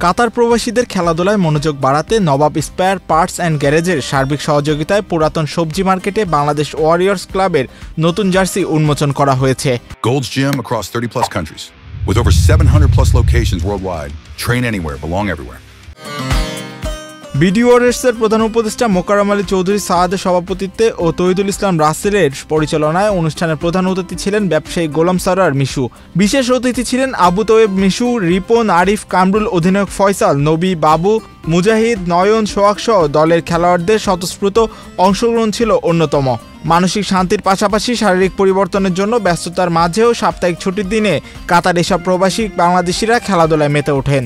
কাতার প্রবাসীদের খেলাধুলায় মনোযোগ বাড়াতে নবাব স্পেয়ার পার্টস অ্যান্ড গ্যারেজের সার্বিক সহযোগিতায় পুরাতন সবজি মার্কেটে বাংলাদেশ ওয়ারিয়র্স ক্লাবের নতুন জার্সি উন্মোচন করা হয়েছে। Gold's Gym across 30+ countries with over 700+ locations worldwide. Train anywhere, belong everywhere. BD ওয়ারিয়র্সের প্রধান উপদেষ্টা মোকাররম আলী চৌধুরী সাহাদের সভাপতিত্বে ও তৌহিদুল ইসলাম রাসেলের পরিচালনায় অনুষ্ঠানের প্রধান অতিথি ছিলেন ব্যবসায়ী গোলাম সরোয়ার মিশু। বিশেষ অতিথি ছিলেন আবু তোয়েব মিশু, রিপন, আরিফ, কামরুল, অধিনায়ক ফয়সাল, নবী, বাবু, মুজাহিদ, নয়ন, সোহাগ সহ দলের খেলোয়াড়দের স্বতঃস্ফূর্ত অংশগ্রহণ ছিল অন্যতম। মানসিক শান্তির পাশাপাশি শারীরিক পরিবর্তনের জন্য ব্যস্ততার মাঝেও সাপ্তাহিক ছুটির দিনে কাতার এসব প্রবাসী বাংলাদেশিরা খেলাধুলায় মেতে ওঠেন।